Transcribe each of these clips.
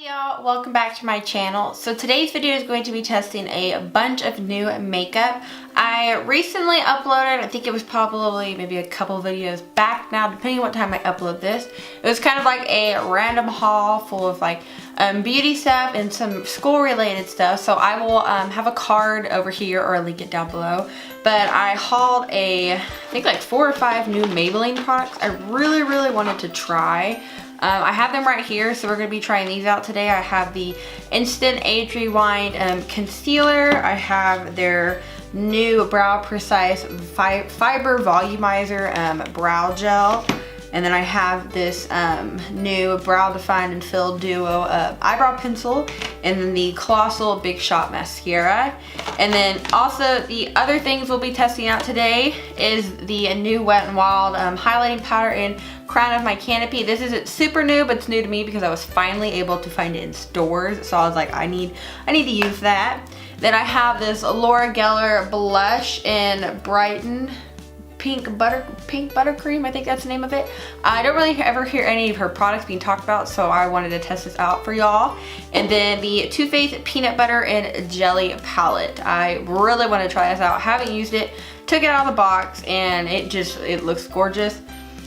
Y'all, welcome back to my channel. So today's video is going to be testing a bunch of new makeup. I recently uploaded, I think it was probably maybe a couple videos back now, depending on what time I upload this. It was kind of like a random haul full of like beauty stuff and some school related stuff. So I will have a card over here or I'll link it down below. But I hauled I think like 4 or 5 new Maybelline products I really wanted to try. I have them right here, so we're going to be trying these out today. I have the Instant Age Rewind Concealer. I have their new Brow Precise Fiber Volumizer Brow Gel. And then I have this new Brow Define and Fill Duo Eyebrow Pencil. And then the Colossal Big Shot Mascara. And then also the other things we'll be testing out today is the new Wet n Wild highlighting powder in Crown of My Canopy. This isn't super new, but it's new to me because I was finally able to find it in stores. So I was like, I need to use that. Then I have this Laura Geller blush in Brighten Pink Buttercream, I think that's the name of it. I don't really ever hear any of her products being talked about, so I wanted to test this out for y'all. And then the Too Faced Peanut Butter and Jelly Palette. I really want to try this out. Haven't used it. Took it out of the box and it looks gorgeous.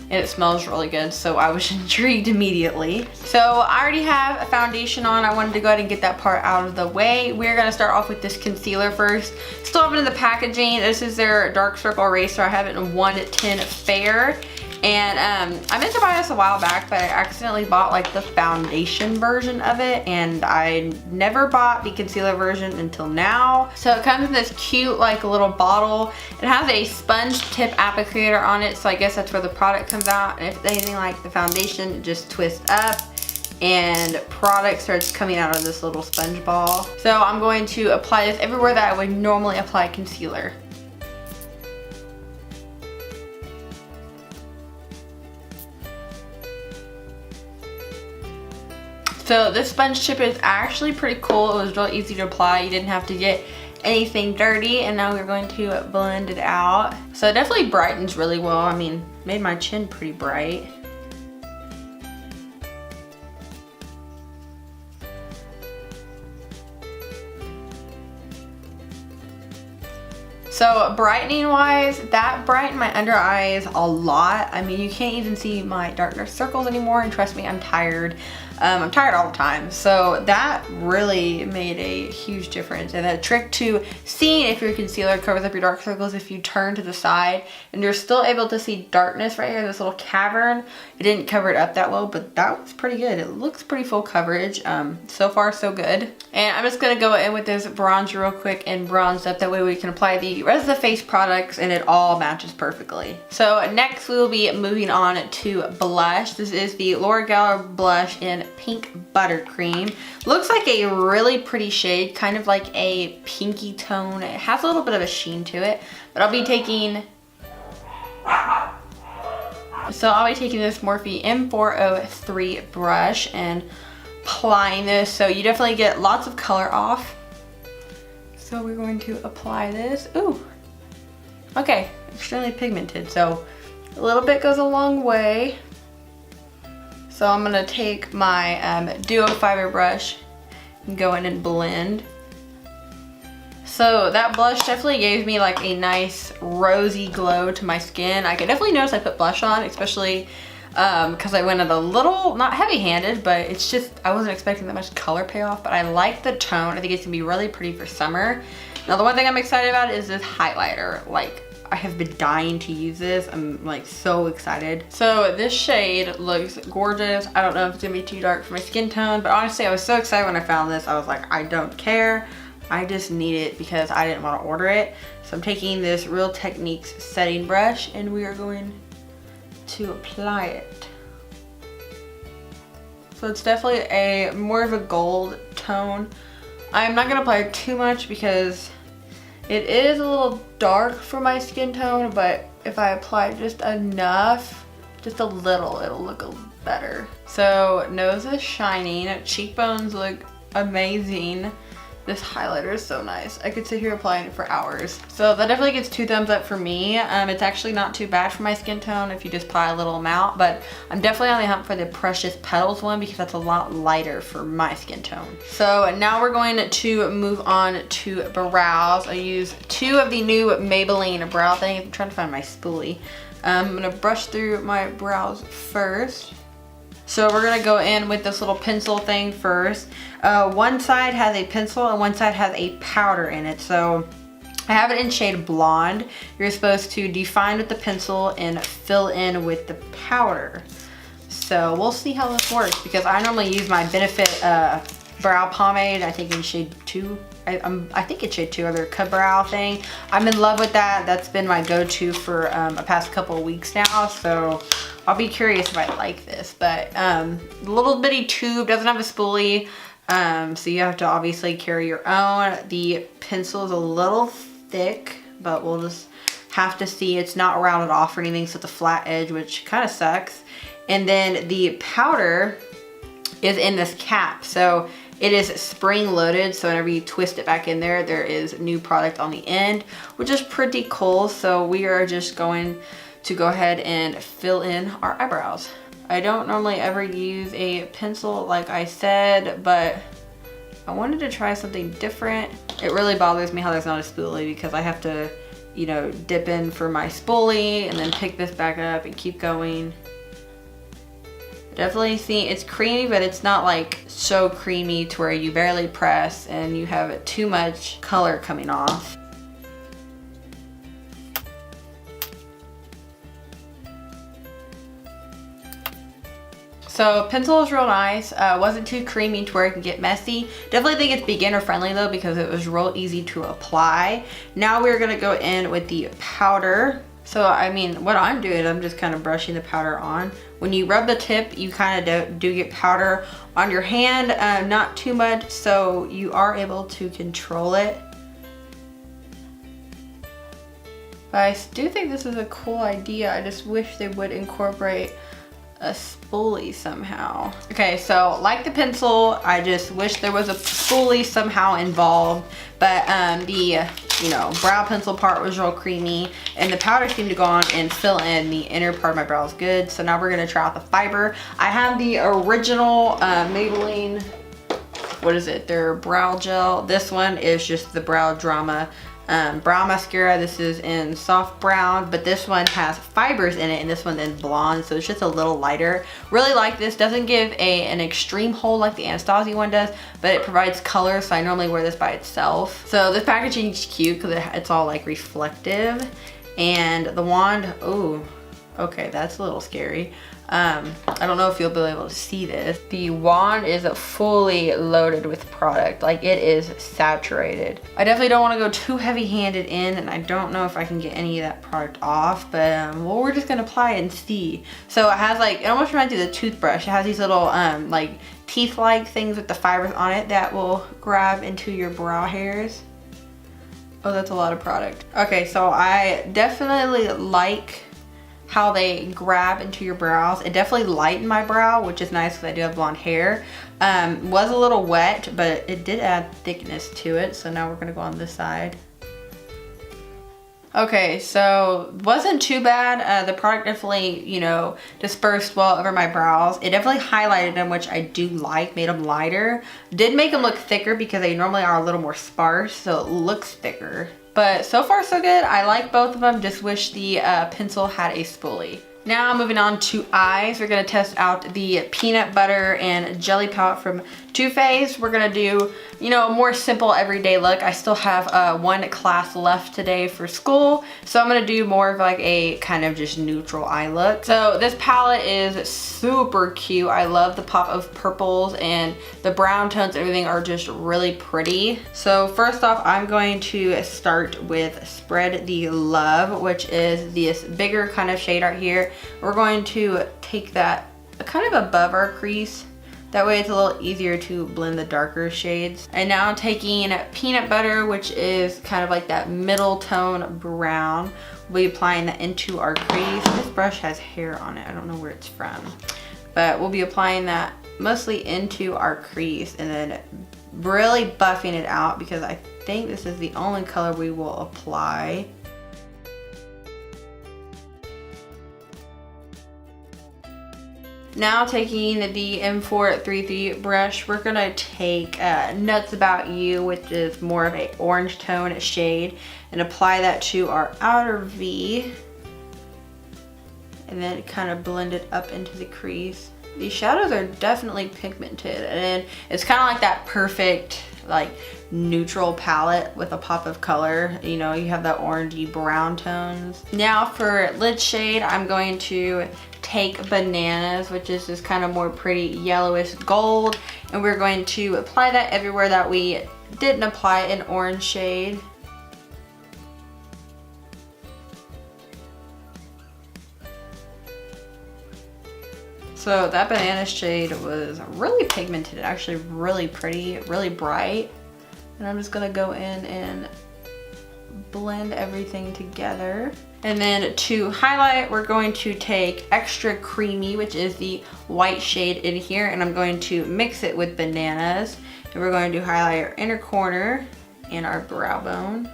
And it smells really good, so I was intrigued immediately. So I already have a foundation on. I wanted to go ahead and get that part out of the way. We're gonna start off with this concealer first. Still have it in the packaging. This is their Dark Circle Eraser. I have it in 110 Fair. And I meant to buy this a while back, but I accidentally bought like the foundation version of it, and I never bought the concealer version until now. So it comes in this cute like little bottle. It has a sponge tip applicator on it, so I guess that's where the product comes out. And if it's anything like the foundation, it just twists up and product starts coming out of this little sponge ball. So I'm going to apply this everywhere that I would normally apply concealer. So this sponge tip is actually pretty cool. It was really easy to apply. You didn't have to get anything dirty. And now we're going to blend it out. So it definitely brightens really well. I mean, made my chin pretty bright. So brightening wise, that brightened my under eyes a lot. I mean, you can't even see my darker circles anymore, and trust me, I'm tired. I'm tired all the time. So that really made a huge difference. And the trick to seeing if your concealer covers up your dark circles, if you turn to the side and you're still able to see darkness right here, this little cavern, it didn't cover it up that well, but that was pretty good. It looks pretty full coverage. So far so good. And I'm just gonna go in with this bronzer real quick and bronze up. That way we can apply the rest of the face products and it all matches perfectly. So next we will be moving on to blush. This is the Laura Geller blush in Pink Buttercream. Looks like a really pretty shade, kind of like a pinky tone. It has a little bit of a sheen to it, but I'll be taking this Morphe M403 brush and applying this. So you definitely get lots of color off. So we're going to apply this. Ooh, okay, extremely pigmented. So a little bit goes a long way. So I'm gonna take my Duo Fiber brush and go in and blend. So that blush definitely gave me like a nice rosy glow to my skin. I could definitely notice I put blush on, especially because I went at a little, not heavy-handed, but it's just, I wasn't expecting that much color payoff, but I like the tone. I think it's gonna be really pretty for summer. Now the one thing I'm excited about is this highlighter. Like, I have been dying to use this. I'm like so excited. So this shade looks gorgeous. I don't know if it's gonna be too dark for my skin tone, but honestly I was so excited when I found this. I was like, I don't care. I just need it because I didn't want to order it. So I'm taking this Real Techniques setting brush and we are going to apply it. So it's definitely a more of a gold tone. I'm not gonna apply too much because it is a little dark for my skin tone, but if I apply just enough, just a little, it'll look a little better. So nose is shining, cheekbones look amazing. This highlighter is so nice. I could sit here applying it for hours. So that definitely gets 2 thumbs up for me. It's actually not too bad for my skin tone if you just apply a little amount, but I'm definitely on the hunt for the Precious Petals one because that's a lot lighter for my skin tone. So now we're going to move on to brows. I use 2 of the new Maybelline brow things. I'm trying to find my spoolie. I'm gonna brush through my brows first. So we're gonna go in with this little pencil thing first. One side has a pencil and one side has a powder in it. So I have it in shade Blonde. You're supposed to define with the pencil and fill in with the powder. So we'll see how this works because I normally use my Benefit brow pomade, I think in shade 2. I think it's shade 2 of their Ka-Brow thing. I'm in love with that. That's been my go-to for a past couple of weeks now. So I'll be curious if I like this. But little bitty tube, doesn't have a spoolie. So you have to obviously carry your own. The pencil is a little thick, but we'll just have to see. It's not rounded off or anything, so it's a flat edge, which kind of sucks. And then the powder is in this cap. So it is spring loaded, so whenever you twist it back in there, there is new product on the end, which is pretty cool. So we are just going to go ahead and fill in our eyebrows. I don't normally ever use a pencil like I said, but I wanted to try something different. It really bothers me how there's not a spoolie because I have to, you know, dip in for my spoolie and then pick this back up and keep going. Definitely see it's creamy, but it's not like so creamy to where you barely press and you have too much color coming off. So pencil is real nice. Wasn't too creamy to where it can get messy. Definitely think it's beginner friendly though because it was real easy to apply. Now we're gonna go in with the powder. So I mean, what I'm doing, I'm just kind of brushing the powder on. When you rub the tip, you kind of do get powder on your hand, not too much, so you are able to control it. But I do think this is a cool idea. I just wish they would incorporate a spoolie somehow. Okay, so like the pencil, I just wish there was a spoolie somehow involved, but the brow pencil part was real creamy and the powder seemed to go on and fill in the inner part of my brows good. So now we're gonna try out the fiber. I have the original Maybelline, what is it, their brow gel. This one is just the Brow Drama brow mascara. This is in soft brown, but this one has fibers in it and this one in blonde, so it's just a little lighter. Really like this. Doesn't give an extreme hold like the Anastasia one does, but it provides color, so I normally wear this by itself. So this packaging is cute because it's all like reflective. And the wand, oh, okay, that's a little scary. I don't know if you'll be able to see this. The wand is fully loaded with product, like it is saturated. I definitely don't want to go too heavy-handed in, and I don't know if I can get any of that product off, but well, we're just gonna apply it and see. So it has like, it almost reminds me of the toothbrush. It has these little like teeth-like things with the fibers on it that will grab into your brow hairs. Oh, that's a lot of product. Okay, so I definitely like how they grab into your brows. It definitely lightened my brow, which is nice because I do have blonde hair. Was a little wet, but it did add thickness to it. So now we're gonna go on this side. Okay, so wasn't too bad. The product definitely, dispersed well over my brows. It definitely highlighted them, which I do like, made them lighter. Did make them look thicker because they normally are a little more sparse, so it looks thicker. But so far so good. I like both of them, just wish the pencil had a spoolie. Now moving on to eyes, we're gonna test out the Peanut Butter and Jelly palette from Too Faced. We're gonna do, a more simple everyday look. I still have one class left today for school, so I'm gonna do more of like a kind of just neutral eye look. So this palette is super cute. I love the pop of purples, and the brown tones and everything are just really pretty. So first off, I'm going to start with Spread the Love, which is this bigger kind of shade right here. We're going to take that kind of above our crease. That way it's a little easier to blend the darker shades. And now I'm taking Peanut Butter, which is kind of like that middle tone brown. We'll be applying that into our crease. This brush has hair on it. I don't know where it's from. But we'll be applying that mostly into our crease and then really buffing it out because I think this is the only color we will apply. Now taking the M433 brush, we're gonna take Nuts About You, which is more of a orange tone shade, and apply that to our outer V. And then kind of blend it up into the crease. These shadows are definitely pigmented, and it's kind of like that perfect like neutral palette with a pop of color. You know, you have that orangey brown tones. Now for lid shade, I'm going to take Bananas, which is this kind of more pretty yellowish gold, and we're going to apply that everywhere that we didn't apply an orange shade. So that Banana shade was really pigmented, actually really pretty, really bright. And I'm just gonna go in and blend everything together. And then to highlight, we're going to take Extra Creamy, which is the white shade in here, and I'm going to mix it with Bananas. And we're going to highlight our inner corner and our brow bone.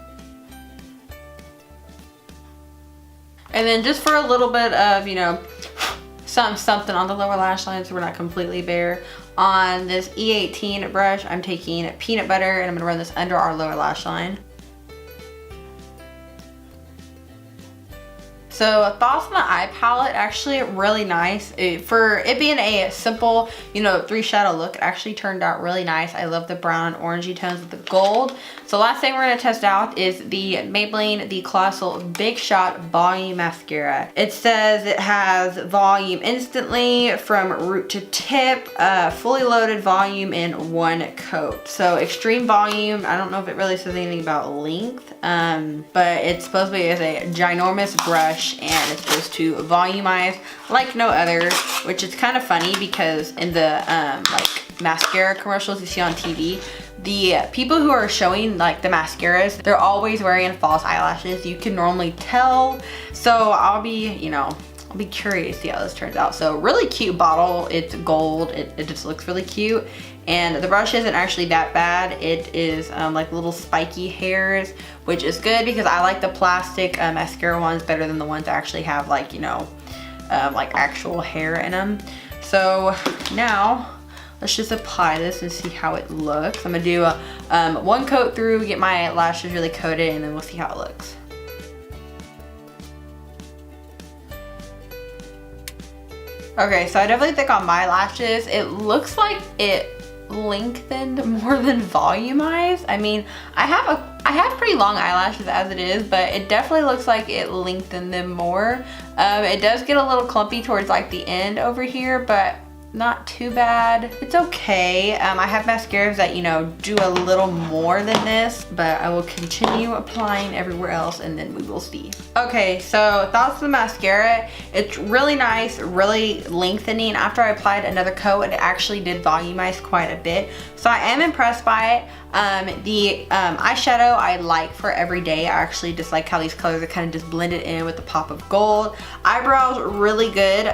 And then just for a little bit of, you know, something on the lower lash line so we're not completely bare. On this E18 brush, I'm taking Peanut Butter and I'm gonna run this under our lower lash line. So thoughts on the eye palette, actually really nice. For it being a simple, you know, 3 shadow look, it actually turned out really nice. I love the brown and orangey tones with the gold. So last thing we're gonna test out is the Maybelline The Colossal Big Shot Volume Mascara. It says it has volume instantly from root to tip, fully loaded volume in 1 coat. So extreme volume, I don't know if it really says anything about length, but it's supposed to be as a ginormous brush, and it's supposed to volumize like no other, which is kind of funny because in the like mascara commercials you see on TV, the people who are showing like the mascaras, they're always wearing false eyelashes. You can normally tell. So I'll be, you know, I'll be curious to see how this turns out. So really cute bottle. It's gold. It just looks really cute. And the brush isn't actually that bad. It is like little spiky hairs, which is good because I like the plastic mascara ones better than the ones that actually have like, you know, like actual hair in them. So now let's just apply this and see how it looks. I'm gonna do a 1 coat through, get my lashes really coated, and then we'll see how it looks. Okay, so I definitely think on my lashes, it looks like it lengthened more than volumized. I mean, I have pretty long eyelashes as it is, but it definitely looks like it lengthened them more. It does get a little clumpy towards like the end over here, but not too bad. It's okay. I have mascaras that, you know, do a little more than this, but I will continue applying everywhere else and then we will see. Okay, so thoughts on the mascara. It's really nice, really lengthening. After I applied another coat, it actually did volumize quite a bit. So I am impressed by it. The eyeshadow I like for every day. I actually just like how these colors are kind of just blended in with the pop of gold. Eyebrows, really good.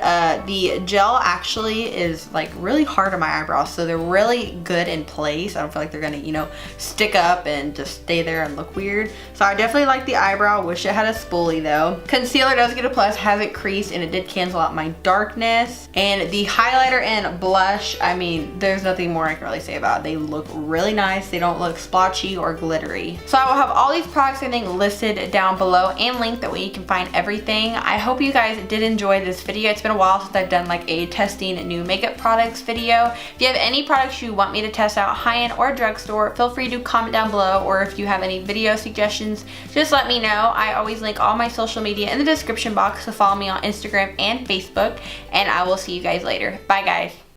The gel actually is like really hard on my eyebrows, so they're really good in place. I don't feel like they're gonna, you know, stick up and just stay there and look weird. So I definitely like the eyebrow. Wish it had a spoolie though. Concealer does get a plus, has it creased, and it did cancel out my darkness. And the highlighter and blush, I mean, there's nothing more I can really say about it. They look really nice. They don't look splotchy or glittery. So I will have all these products, I think, listed down below and linked, that way you can find everything. I hope you guys did enjoy this video. It's been a while since I've done like a testing new makeup products video. If you have any products you want me to test out, Highend or Drugstore, feel free to comment down below, or if you have any video suggestions, just let me know. I always link all my social media in the description box, so follow me on Instagram and Facebook, and I will see you guys later. Bye guys.